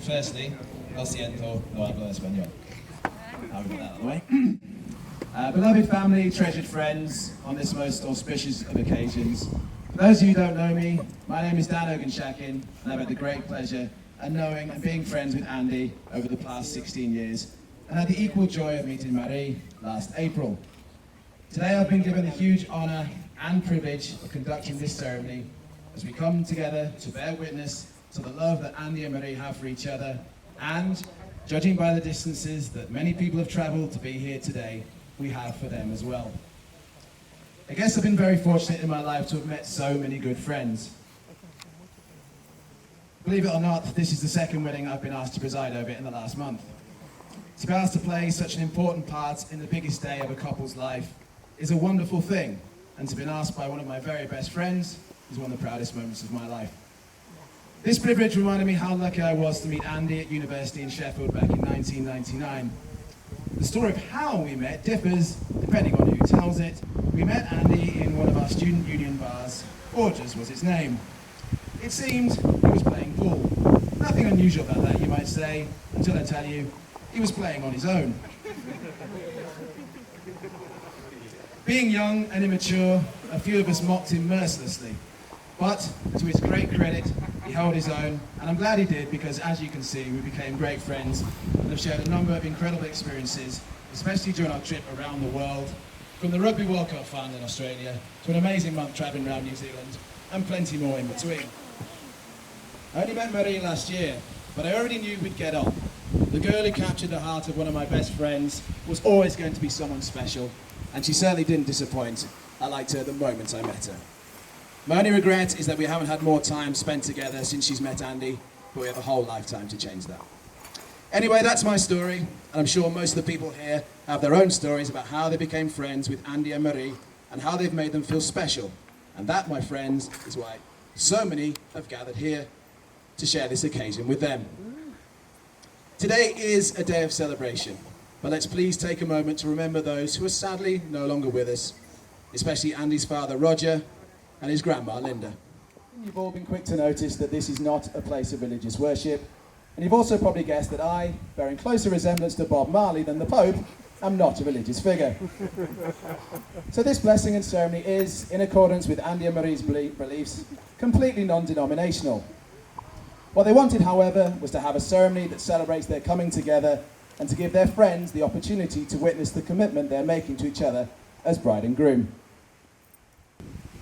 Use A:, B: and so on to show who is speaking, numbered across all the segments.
A: Firstly, lo siento, no hablo español. I'll get that out of the way. Beloved family, treasured friends, on this most auspicious of occasions. For those of you who don't know me, my name is Dan Ogenshakin, and I've had the great pleasure of knowing and being friends with Andy over the past 16 years, and had the equal joy of meeting Marie last April. Today I've been given the huge honour and privilege of conducting this ceremony as we come together to bear witness to the love that Andy and Marie have for each other, and, judging by the distances that many people have travelled to be here today, we have for them as well. I guess I've been very fortunate in my life to have met so many good friends. Believe it or not, this is the second wedding I've been asked to preside over in the last month. To be asked to play such an important part in the biggest day of a couple's life is a wonderful thing, and to be asked by one of my very best friends is one of the proudest moments of my life. This privilege reminded me how lucky I was to meet Andy at university in Sheffield back in 1999. The story of how we met differs depending on who tells it. We met Andy in one of our student union bars. Borges was its name. It seemed he was playing pool. Nothing unusual about that, you might say, until I tell you, he was playing on his own. Being young and immature, a few of us mocked him mercilessly. But, to his great credit, he held his own, and I'm glad he did because, as you can see, we became great friends and have shared a number of incredible experiences, especially during our trip around the world, from the Rugby World Cup final in Australia to an amazing month travelling around New Zealand, and plenty more in between. I only met Marie last year, but I already knew we'd get on. The girl who captured the heart of one of my best friends was always going to be someone special, and she certainly didn't disappoint. I liked her the moment I met her. My only regret is that we haven't had more time spent together since she's met Andy, but we have a whole lifetime to change that. Anyway, that's my story, and I'm sure most of the people here have their own stories about how they became friends with Andy and Marie, and how they've made them feel special. And that, my friends, is why so many have gathered here to share this occasion with them. Today is a day of celebration, but let's please take a moment to remember those who are sadly no longer with us, especially Andy's father, Roger, and his grandma, Linda. You've all been quick to notice that this is not a place of religious worship, and you've also probably guessed that I, bearing closer resemblance to Bob Marley than the Pope, am not a religious figure. So this blessing and ceremony is, in accordance with Andy and Marie's beliefs, completely non-denominational. What they wanted, however, was to have a ceremony that celebrates their coming together and to give their friends the opportunity to witness the commitment they're making to each other as bride and groom.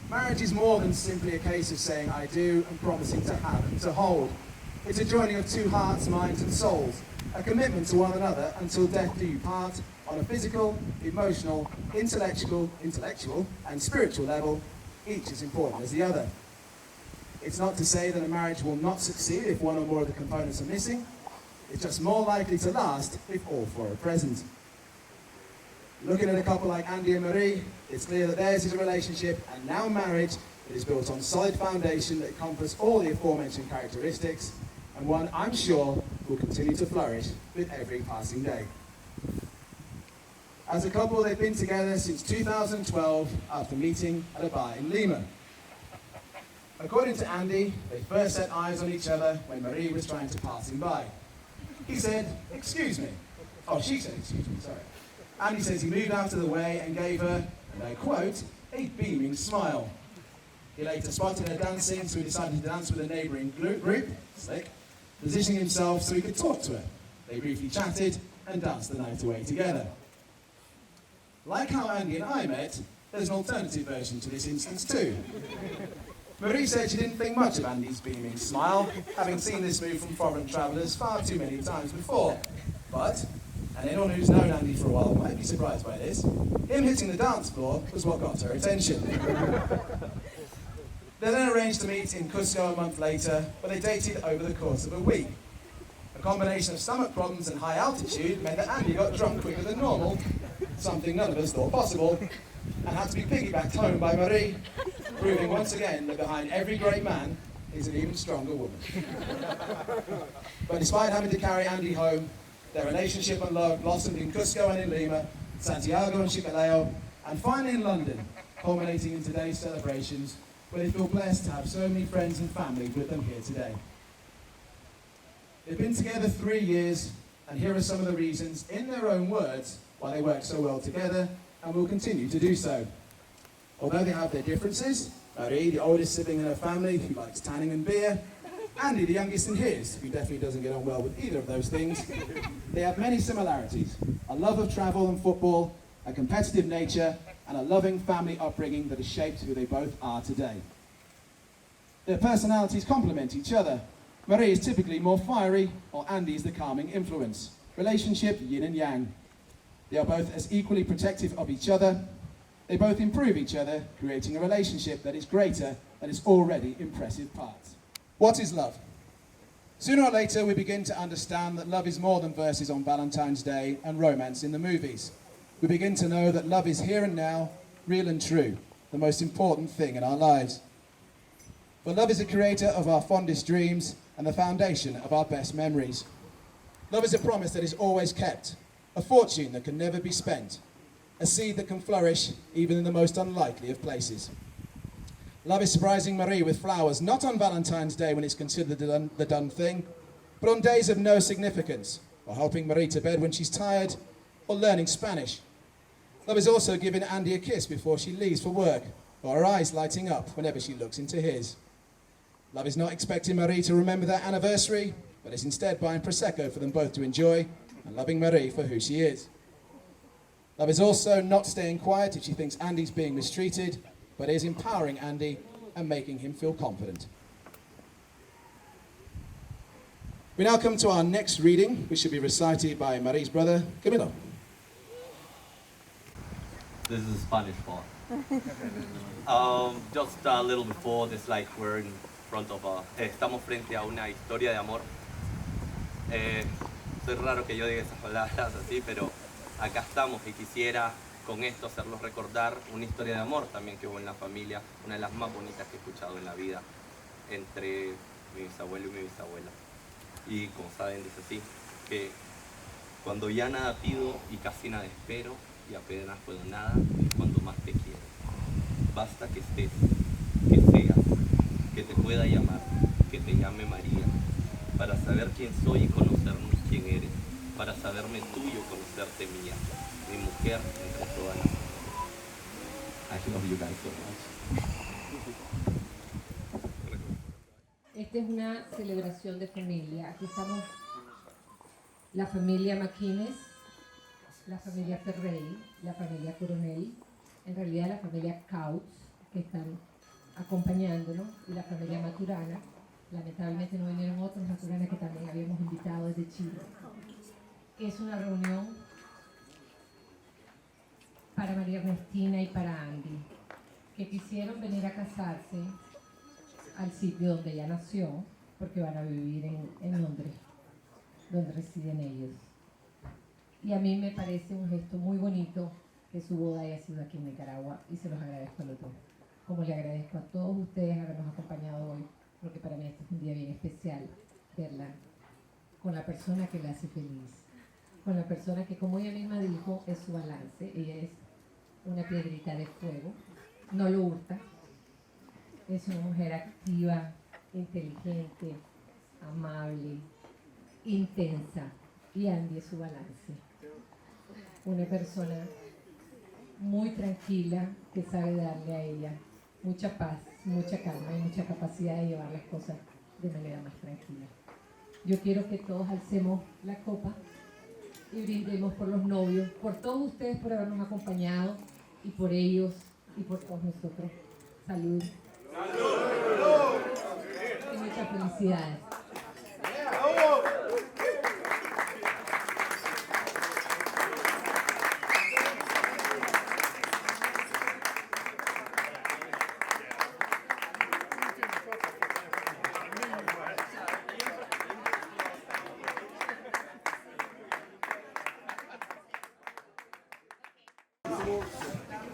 A: Marriage is more than simply a case of saying I do and promising to have and to hold. It's a joining of two hearts, minds and souls, a commitment to one another until death do you part on a physical, emotional, intellectual and spiritual level, each as important as the other. It's not to say that a marriage will not succeed if one or more of the components are missing. It's just more likely to last if all four are present. Looking at a couple like Andy and Marie, it's clear that theirs is a relationship and now marriage that is built on solid foundation that encompasses all the aforementioned characteristics, and one I'm sure will continue to flourish with every passing day. As a couple, they've been together since 2012 after meeting at a bar in Lima. According to Andy, they first set eyes on each other when Marie was trying to pass him by. He said, "Excuse me." Oh, she said, "Excuse me," sorry. Andy says he moved out of the way and gave her, and I quote, "a beaming smile." He later spotted her dancing, so he decided to dance with a neighbouring group, slick, positioning himself so he could talk to her. They briefly chatted and danced the night away together. Like how Andy and I met, there's an alternative version to this instance too. Marie said she didn't think much of Andy's beaming smile, having seen this move from foreign travellers far too many times before. But, and anyone who's known Andy for a while might be surprised by this, him hitting the dance floor was what got her attention. They then arranged to meet in Cusco a month later, where they dated over the course of a week. A combination of stomach problems and high altitude meant that Andy got drunk quicker than normal, something none of us thought possible, and had to be piggybacked home by Marie, proving once again that behind every great man is an even stronger woman. But despite having to carry Andy home, their relationship and love blossomed in Cusco and in Lima, Santiago and Chicaleo, and finally in London, culminating in today's celebrations, where they feel blessed to have so many friends and family with them here today. They've been together 3 years, and here are some of the reasons, in their own words, why they work so well together and will continue to do so. Although they have their differences, Marie, the oldest sibling in her family, who likes tanning and beer, Andy, the youngest in his, who definitely doesn't get on well with either of those things, they have many similarities: a love of travel and football, a competitive nature, and a loving family upbringing that has shaped who they both are today. Their personalities complement each other. Marie is typically more fiery, while Andy is the calming influence. Relationship yin and yang. They are both as equally protective of each other. They both improve each other, creating a relationship that is greater than its already impressive parts. What is love? Sooner or later, we begin to understand that love is more than verses on Valentine's Day and romance in the movies. We begin to know that love is here and now, real and true, the most important thing in our lives. For love is the creator of our fondest dreams and the foundation of our best memories. Love is a promise that is always kept, a fortune that can never be spent, a seed that can flourish even in the most unlikely of places. Love is surprising Marie with flowers, not on Valentine's Day when it's considered the done thing, but on days of no significance, or helping Marie to bed when she's tired, or learning Spanish. Love is also giving Andy a kiss before she leaves for work, or her eyes lighting up whenever she looks into his. Love is not expecting Marie to remember their anniversary, but is instead buying Prosecco for them both to enjoy, and loving Marie for who she is. Love is also not staying quiet if she thinks Andy's being mistreated, but is empowering Andy and making him feel confident. We now come to our next reading, which should be recited by Marie's brother, Camilo.
B: This is Spanish part. Just a little before this, like we're in front of estamos frente a una historia de amor. Es raro que yo diga esas palabras así, pero acá estamos y quisiera con esto hacerlos recordar una historia de amor también que hubo en la familia, una de las más bonitas que he escuchado en la vida, entre mi bisabuelo y mi bisabuela. Y como saben, dice así, que cuando ya nada pido y casi nada espero, y apenas puedo nada, es cuando más te quiero. Basta que estés, que seas, que te pueda llamar, que te llame María, para saber quién soy y conocernos quién eres, para saberme tuyo, conocerte mía, mi mujer entre todas las mujeres. I love you guys so much.
C: Esta es una celebración de familia. Aquí estamos la familia Maquines, la familia Ferrey, la familia Coronel, en realidad la familia Cautz, que están acompañándonos, y la familia Maturana. Lamentablemente no vinieron otros Maturana que también habíamos invitado desde Chile. Es una reunión para María Cristina y para Andy, que quisieron venir a casarse al sitio donde ella nació, porque van a vivir en Londres, donde residen ellos. Y a mí me parece un gesto muy bonito que su boda haya sido aquí en Nicaragua, y se los agradezco a los dos. Como le agradezco a todos ustedes habernos acompañado hoy, porque para mí este es un día bien especial, verla con la persona que la hace feliz, con la persona que, como ella misma dijo, es su balance. Ella es una piedrita de fuego, no lo hurta, es una mujer activa, inteligente, amable, intensa, y Andy es su balance. Una persona muy tranquila que sabe darle a ella mucha paz, mucha calma y mucha capacidad de llevar las cosas de manera más tranquila. Yo quiero que todos alcemos la copa y brindemos por los novios, por todos ustedes por habernos acompañado, y por ellos y por todos nosotros. Salud. ¡Salud! Y muchas felicidades.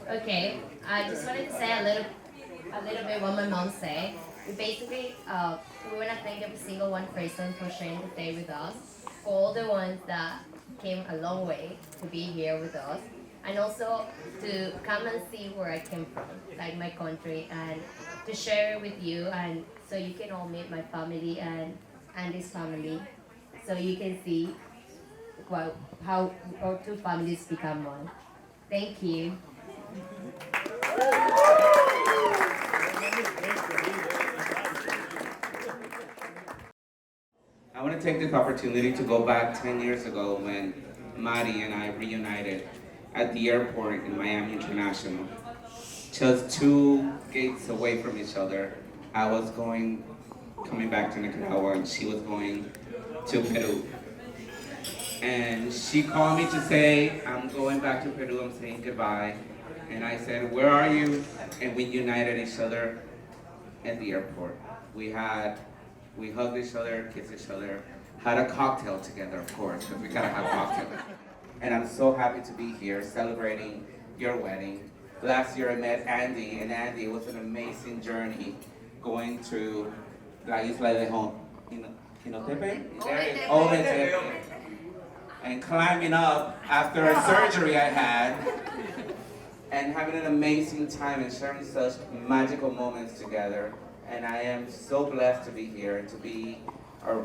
D: Okay, I just wanted to say a little bit what my mom said. We basically, we want to thank every single one person for sharing the day with us, for all the ones that came a long way to be here with us, and also to come and see where I came from, like my country, and to share with you, and so you can all meet my family and Andy's family, so you can see how our two families become one. Thank you.
E: I want to take this opportunity to go back 10 years ago when Mari and I reunited at the airport in Miami International. Just 2 gates away from each other. I was coming back to Nicaragua, and she was going to Peru. And she called me to say, I'm going back to Peru, I'm saying goodbye. And I said, where are you? And we united each other at the airport. We hugged each other, kissed each other, had a cocktail together, of course, because we gotta have cocktails. And I'm so happy to be here celebrating your wedding. Last year I met Andy, and Andy, it was an amazing journey going to La Isla de Ometepe, and climbing up after a surgery I had, and having an amazing time and sharing such magical moments together. And I am so blessed to be here and to be your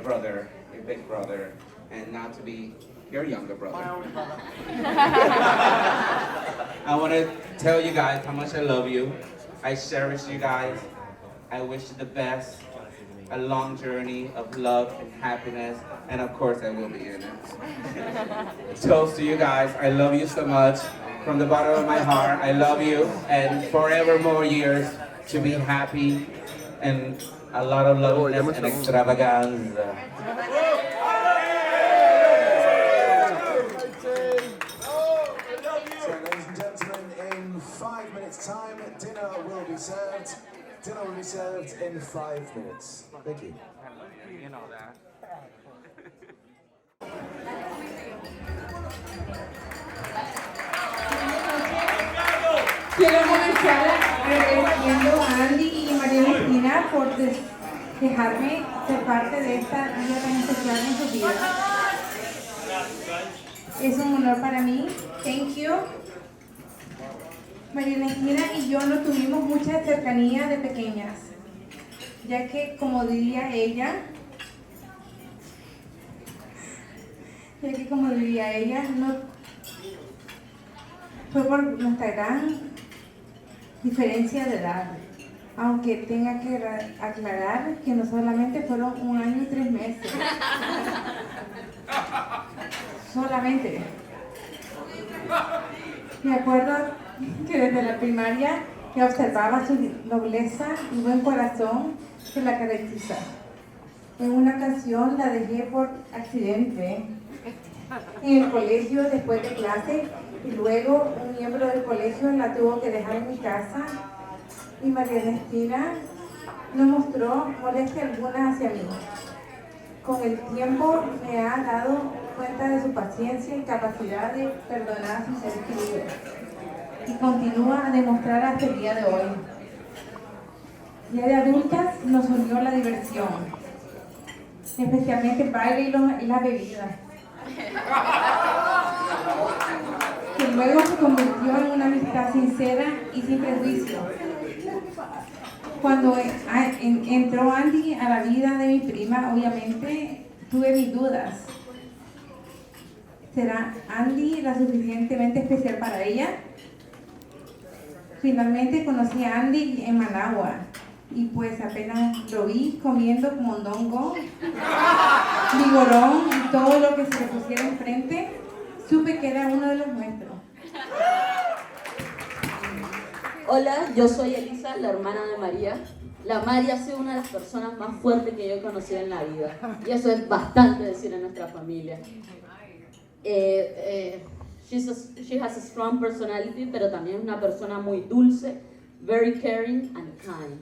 E: brother, your big brother, and not to be your younger brother. I want to tell you guys how much I love you. I cherish you guys. I wish you the best, a long journey of love and happiness, and of course I will be in it. Toast to you guys. I love you so much. From the bottom of my heart, I love you, and forever more years to be happy and a lot of loveliness and extravaganza.
F: So, ladies and gentlemen, in 5 minutes' time, dinner will be served. Dinner will be served in 5 minutes. Thank you.
E: You know that.
G: Quiero comenzar agradeciendo a Andy y María Cristina por dejarme ser parte de esta día tan especial en su vida. Es un honor para mí. Thank you. María Cristina y yo no tuvimos mucha cercanía de pequeñas, ya que, como diría ella, no fue por nuestra gran diferencia de edad, aunque tenga que aclarar que no solamente fueron 1 año y 3 meses. Solamente. Me acuerdo que desde la primaria que observaba su nobleza y buen corazón que la caracteriza. En una ocasión la dejé por accidente en el colegio después de clase, y luego un miembro del colegio la tuvo que dejar en mi casa, y María Ernestina no mostró molestia alguna hacia mí. Con el tiempo me ha dado cuenta de su paciencia y capacidad de perdonar a sus seres queridos, y continúa a demostrar hasta el día de hoy. Ya de adultas nos unió la diversión, especialmente el baile y la bebida, que luego se convirtió en una amistad sincera y sin prejuicio. Cuando entró Andy a la vida de mi prima, obviamente tuve mis dudas. ¿Será Andy la suficientemente especial para ella? Finalmente conocí a Andy en Managua, y pues apenas lo vi comiendo mondongo, vigorón y todo lo que se le pusiera enfrente, supe que era uno de los nuestros.
H: Hola, yo soy Elisa, la hermana de María. La María ha sido una de las personas más fuertes que yo he conocido en la vida, y eso es bastante decir en nuestra familia. She has a strong personality, pero también es una persona muy dulce, very caring and kind.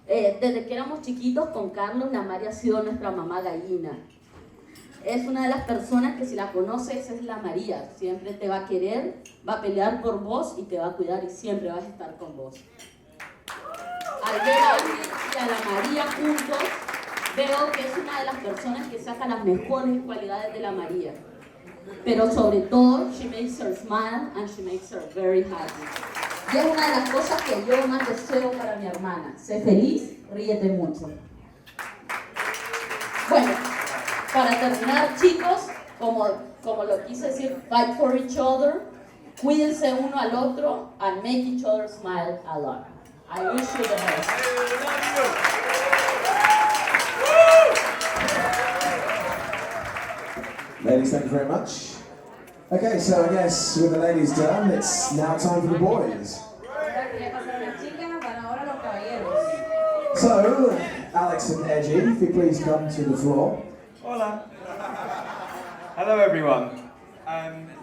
H: Desde que éramos chiquitos con Carlos, la María ha sido nuestra mamá gallina. Es una de las personas que, si la conoces, es la María. Siempre te va a querer, va a pelear por vos y te va a cuidar, y siempre vas a estar con vos. Al ver a Andy y a la María juntos, veo que es una de las personas que saca las mejores cualidades de la María. pero sobre todo, she makes her smile and she makes her very happy. Y es una de las cosas que yo más deseo para mi hermana. Sé feliz, ríete mucho. Bueno, para terminar, chicos, como lo quise decir, fight for each other, cuídense uno al otro, and make each other smile a lot. I wish you the best.
F: Ladies, thank you very much. Okay, so I guess with the ladies done, it's now time for the boys. So, Alex and Edgy, if you please come to the floor.
I: Hola. Hello everyone.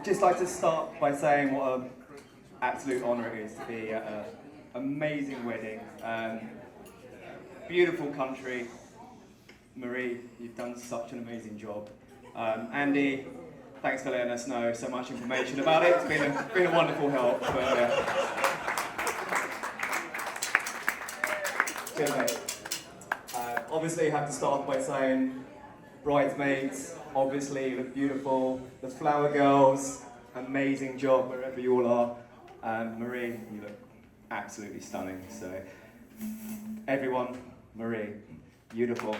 I: Just like to start by saying what an absolute honour it is to be at an amazing wedding. Beautiful country. Marie, you've done such an amazing job. Andy, thanks for letting us know so much information about it. It's been a wonderful help. Cheers, mate. Obviously, you have to start by saying bridesmaids, obviously, look beautiful. The flower girls, amazing job wherever you all are. And Marie, you look absolutely stunning. So, everyone, Marie, beautiful.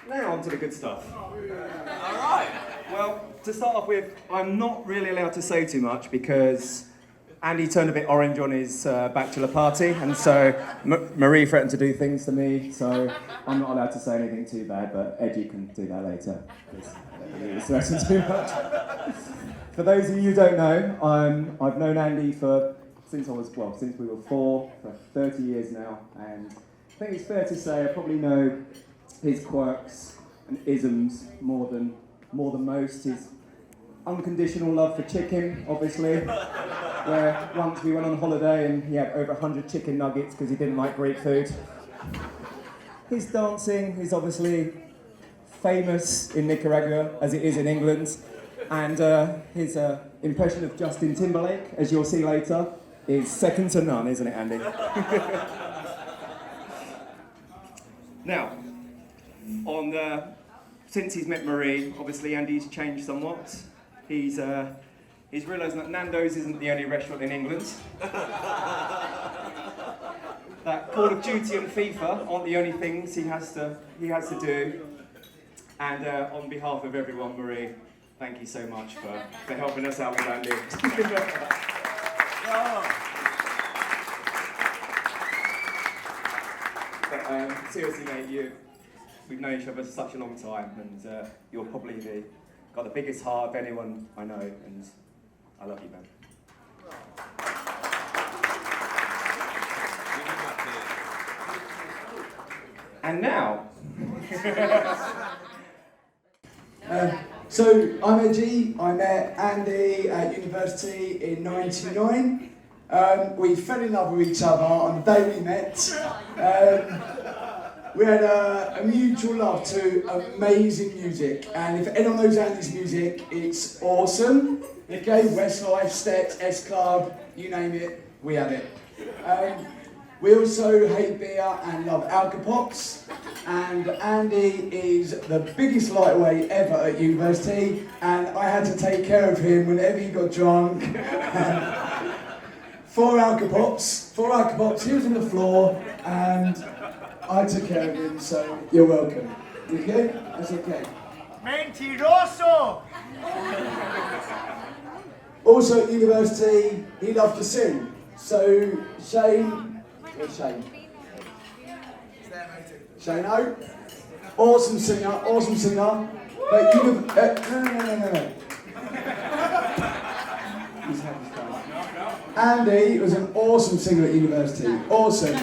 I: Now on to the good stuff. Alright. Well, to start off with, I'm not really allowed to say too much because Andy turned a bit orange on his bachelor party, and so Marie threatened to do things to me, so I'm not allowed to say anything too bad, but Edgy can do that later. I don't really threaten too much. For those of you who don't know, I've known Andy since we were 4, for 30 years now, and I think it's fair to say I probably know his quirks and isms more than most. His unconditional love for chicken, obviously, where once we went on holiday and he had over 100 chicken nuggets because he didn't like Greek food. His dancing is obviously famous in Nicaragua as it is in England, and his impression of Justin Timberlake, as you'll see later, is second to none, isn't it, Andy? Now, since he's met Marie, obviously Andy's changed somewhat. He's realised that Nando's isn't the only restaurant in England. That Call of Duty and FIFA aren't the only things he has to do. And on behalf of everyone, Marie, thank you so much for helping us out with Andy. But seriously, mate, we've known each other for such a long time, and you're probably got the biggest heart of anyone I know, and I love you, man. And now.
F: So I'm Edgy. I met Andy at university in '99. We fell in love with each other on the day we met. We had a mutual love to amazing music, and if anyone knows Andy's music, it's awesome. Okay, Westlife, Steps, S Club, you name it, we had it. We also hate beer and love Alka-Pops, and Andy is the biggest lightweight ever at university, and I had to take care of him whenever he got drunk. 4 Alka-Pops, he was on the floor, and I took care of him, so you're welcome. You okay? That's okay.
J: Mentiroso!
F: Also at university, he loved to sing. So Shane O, awesome singer. But no. Andy was an awesome singer at university, awesome.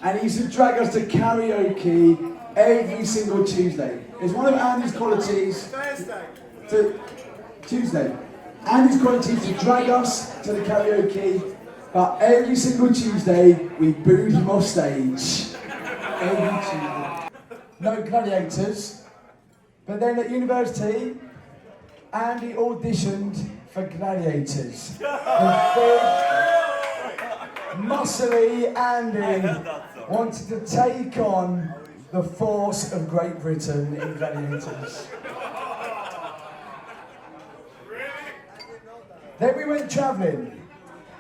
F: And he used to drag us to karaoke every single Tuesday. It's one of Andy's qualities. Tuesday. Andy's qualities to drag us to the karaoke, but every single Tuesday we booed him off stage. Every Tuesday. No gladiators. But then at university, Andy auditioned for Gladiators. The big, muscly Andy wanted to take on the force of Great Britain in Gladiators. Then we went travelling.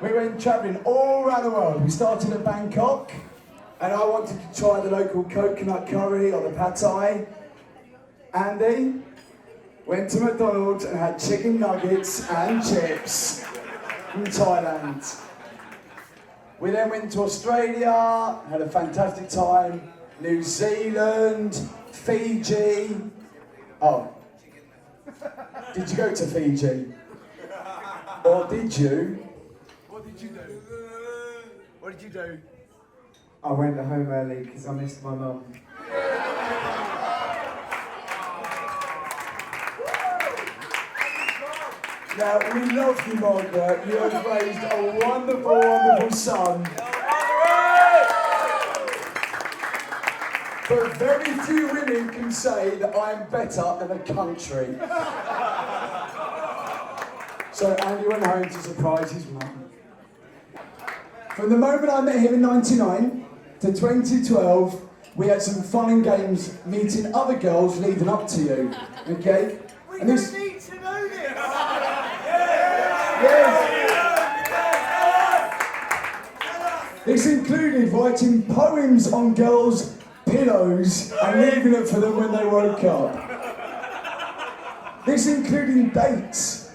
F: We went travelling all around the world. We started at Bangkok, and I wanted to try the local coconut curry or the pad thai. Andy went to McDonald's and had chicken nuggets and chips from Thailand. We then went to Australia, had a fantastic time. New Zealand, Fiji. Oh, did you go to Fiji? Or did you?
J: What did you do? What did you do?
K: I went home early because I missed my mum.
F: Now, we love you, Margaret. You have raised a wonderful, wonderful son. But very few women can say that I am better than a country. So Andy went home to surprise his mum. From the moment I met him in '99 to 2012, we had some fun and games meeting other girls leading up to you. Okay? And this.
J: Need to know this.
F: Yes. This included writing poems on girls' pillows and leaving it for them when they woke up. This including dates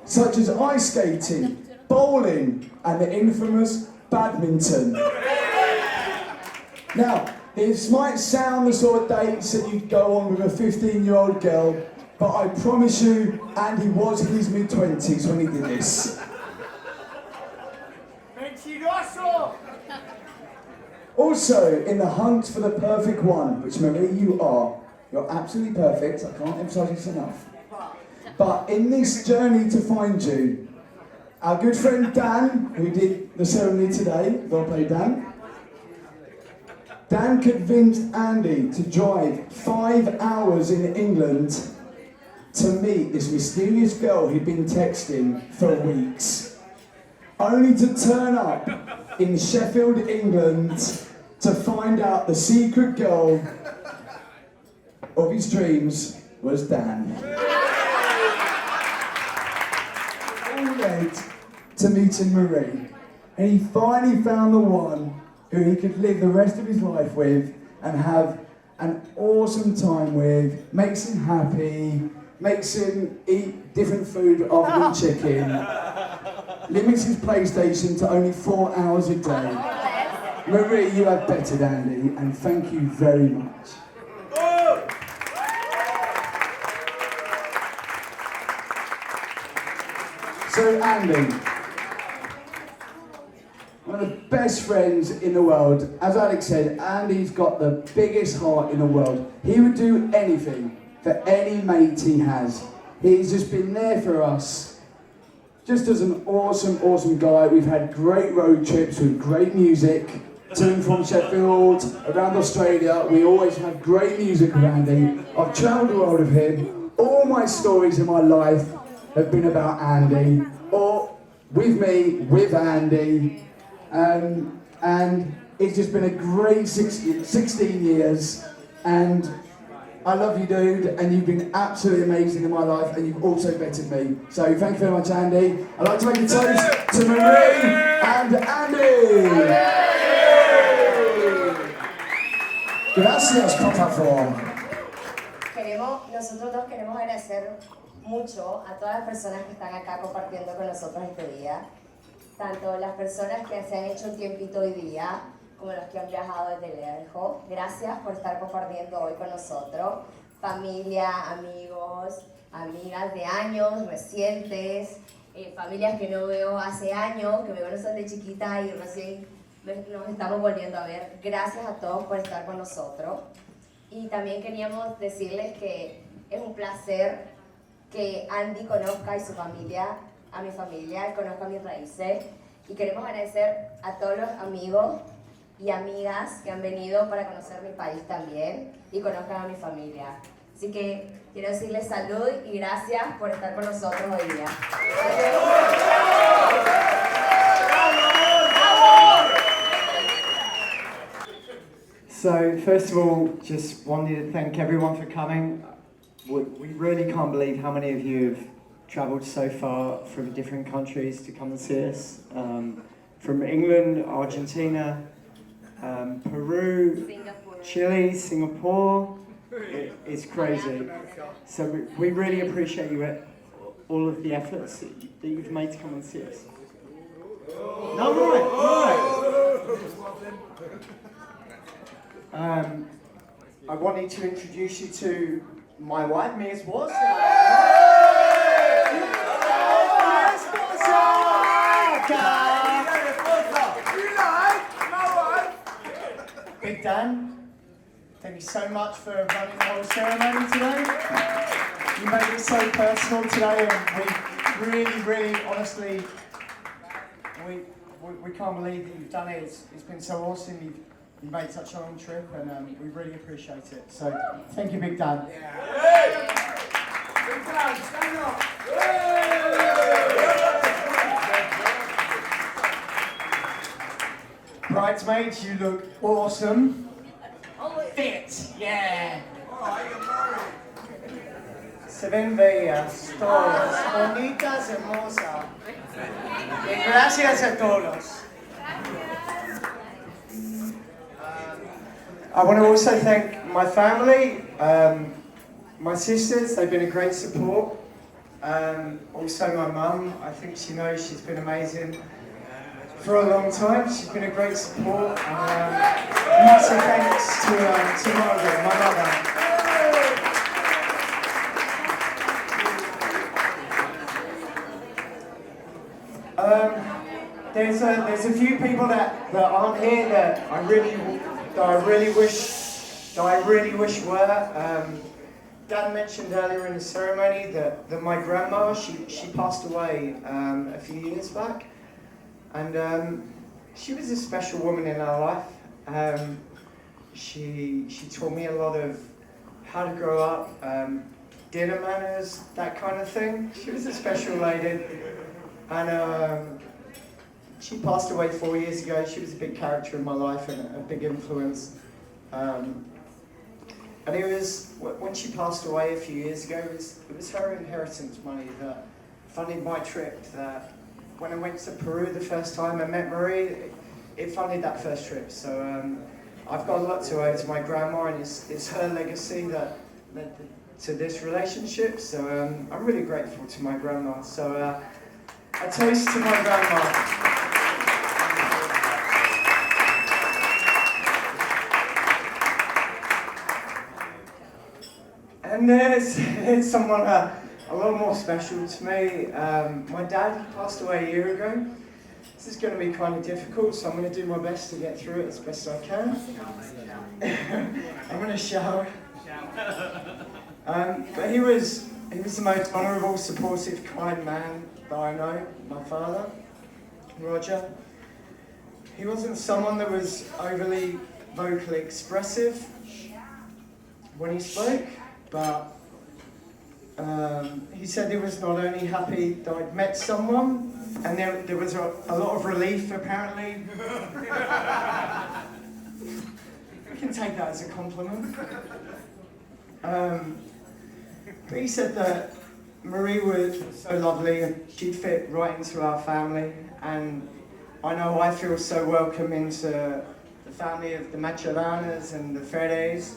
F: such as ice skating, bowling, and the infamous badminton. Now, this might sound the sort of dates that you'd go on with a 15-year-old girl, but I promise you, Andy was in his mid-20s when he did this.
J: Mentiroso!
F: Also, in the hunt for the perfect one, which Marie, you are. You're absolutely perfect, I can't emphasise this enough. But in this journey to find you, our good friend Dan, who did the ceremony today, well played Dan, Dan convinced Andy to drive 5 hours in England to meet this mysterious girl he'd been texting for weeks, only to turn up in Sheffield, England, to find out the secret girl of his dreams was Dan. All led to meeting Marie, and he finally found the one who he could live the rest of his life with and have an awesome time with, makes him happy, makes him eat different food other than chicken, limits his PlayStation to only 4 hours a day. Marie, you have bettered Andy, and thank you very much. So Andy, one of the best friends in the world. As Alex said, Andy's got the biggest heart in the world. He would do anything for any mate he has. He's just been there for us. Just as an awesome, awesome guy. We've had great road trips with great music. To and from Sheffield, around Australia. We always have great music with Andy. I've travelled the world with him. All my stories in my life have been about Andy, or with me, with Andy. And it's just been a great 16 years, and I love you, dude, and you've been absolutely amazing in my life, and you've also bettered me. So thank you very much, Andy. I'd like to make a toast to Marie and Andy. Gracias, por favor.
L: Nosotros dos queremos agradecer mucho a todas las personas que están acá compartiendo con nosotros este día. Tanto las personas que se han hecho un tiempito hoy día, como los que han viajado desde lejos. Gracias por estar compartiendo hoy con nosotros. Familia, amigos, amigas de años recientes, familias que no veo hace años, que me conocen de chiquita y recién nos estamos volviendo a ver. Gracias a todos por estar con nosotros. Y también queríamos decirles que es un placer que Andy conozca y su familia, a mi familia, conozca mis raíces, y queremos agradecer a todos los amigos y amigas que han venido para conocer mi país también y conozcan a mi familia. Así que quiero decirles salud y gracias por estar con nosotros hoy día.
K: So first of all, just wanted to thank everyone for coming. We really can't believe how many of you have travelled so far from different countries to come and see us. From England, Argentina, Peru,
D: Singapore.
K: Chile, Singapore. It's crazy. So we really appreciate you, all of the efforts that you've made to come and see us. No, right. I wanted to introduce you to my wife, Ms. Watson. Big Dan, thank you so much for running the whole ceremony today. You made it so personal today, and we really, honestly, we can't believe that you've done it. It's been so awesome. You've made such a long trip, and we really appreciate it. So, thank you, Big Dan.
J: Big Dan, stand up.
K: Bridesmaids, you look awesome. Fit, yeah. Se ven bellas, todas, bonitas, hermosas. Gracias a todos. I want to also thank my family, my sisters. They've been a great support. Also my mum, I think she knows she's been amazing for a long time. She's been a great support. Massive thanks to Margaret, my mother. There's a few people that aren't here that I really wish were. Dan mentioned earlier in the ceremony that my grandma, she passed away a few years back, and she was a special woman in our life. She taught me a lot of how to grow up, dinner manners, that kind of thing. She was a special lady, and she passed away 4 years ago. She was a big character in my life and a big influence. And it was, when she passed away a few years ago, it was her inheritance money that funded my trip. That when I went to Peru the first time I met Marie, it funded that first trip. So I've got a lot to owe to my grandma, and it's her legacy that led to this relationship. So I'm really grateful to my grandma. So a toast to my grandma. And there's someone a lot more special to me. My dad passed away a year ago. This is going to be kind of difficult, so I'm going to do my best to get through it as best I can. I'm going to shower. But he was the most honourable, supportive, kind man that I know, my father, Roger. He wasn't someone that was overly vocally expressive when he spoke, but he said he was not only happy that I'd met someone, and there was a lot of relief apparently. We can take that as a compliment. But he said that Marie was so lovely and she'd fit right into our family, and I know I feel so welcome into the family of the Machellanas and the Ferres.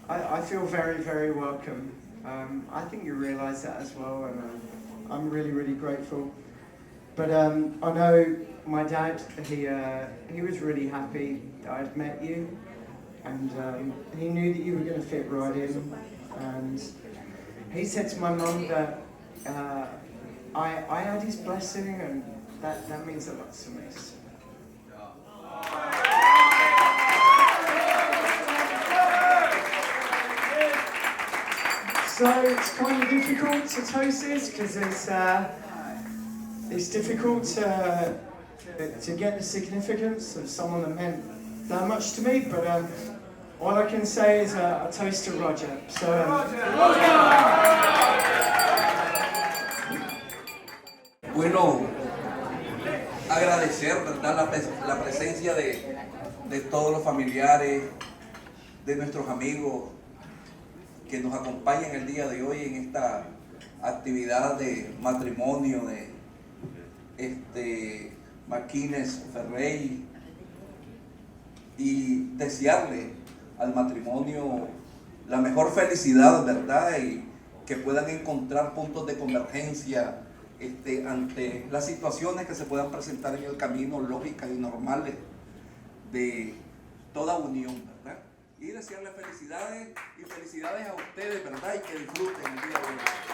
K: I feel very, very welcome. I think you realise that as well, and I'm really, really grateful. But I know my dad, he was really happy that I'd met you, and he knew that you were going to fit right in. And he said to my mum that I had his blessing, and that means a lot to me. So it's kind of difficult to toast this because it's difficult to get the significance of someone that meant that much to me. But all I can say is a toast to Roger. So.
M: Bueno, agradecer, ¿verdad?, la presencia de todos los familiares, de nuestros amigos que nos acompañan el día de hoy en esta actividad de matrimonio de Marquines Ferrey, y desearle al matrimonio la mejor felicidad, ¿verdad? Y que puedan encontrar puntos de convergencia ante las situaciones que se puedan presentar en el camino, lógicas y normales de toda unión, ¿verdad? Y desearles felicidades y felicidades a ustedes, ¿verdad? Y que disfruten el día de hoy.